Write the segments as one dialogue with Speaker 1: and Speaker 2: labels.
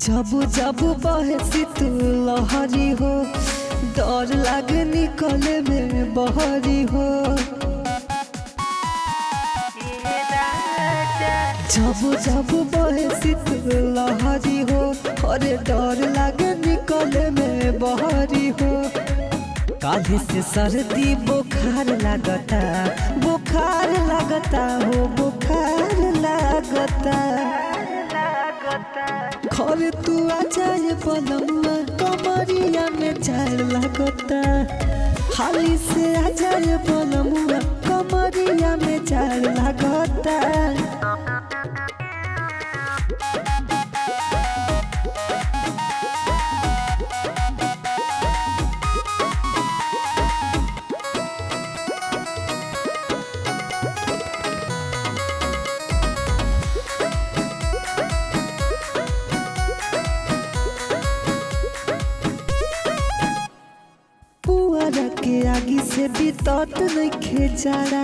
Speaker 1: जब जब बहे शीतल लहरी हो, डर लागे निकले में बहरी हो। जब जब बहे शीतल लहरी हो, अरे डर लागे निकले में बहरी हो। काहे से सर्दी बुखार लगता, बुखार लगता हो, बुखार लगता। खरे तू आ जाए बलमुआ, कमरिया में झाड़ लगता। हाली से आ जाए बलमुआ, कमरिया में झाड़ लगता। पुआरा के आगी से बीतत नइखे जाड़ा,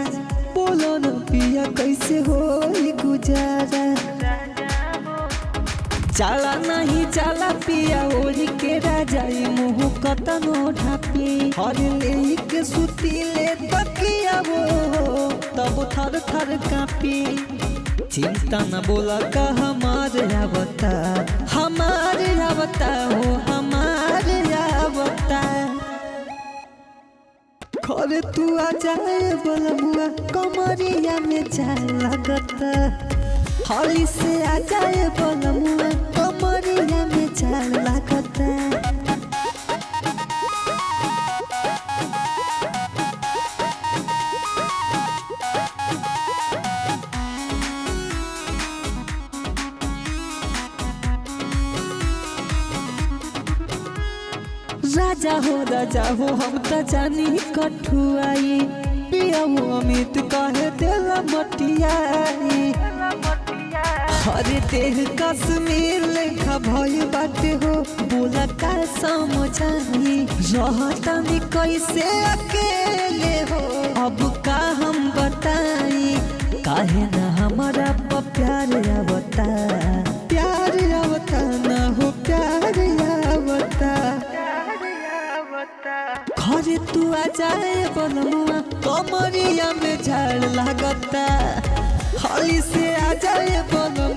Speaker 1: बोलो न पिया कैसे होई गुजारा। जाला नहीं जाला पिया ओढ़ी के राजाई, मुँह कतनो ढापी। हर ले के सुतीले तकिया वो, तब थर थर कापी। चिंता न बोला का हमारे आवता, हमारे आवता हो, हमारे आवता। खरे तू आ जाए बलमुआ, कमरिया में झाड़ लगता। हाली से आ जाए बलमुआ, कमरिया में झाड़ लगता। राजा हो हम त जानी कठुआई, पिया हो अमित कहे देला मटियाई। हरे देह कश्मीर लेखा भई बाटे हो, बोला का समझाई। रहतनी कैसे अकेले हो, अब का हम बताई। काहे न हमारा प्यार आवता, प्यार आवता न हो, प्यार आवता। खरे तू आ जाए बलमुआ, कमरिया में झाड़ लगता। हाली से आ जाए बलमुआ।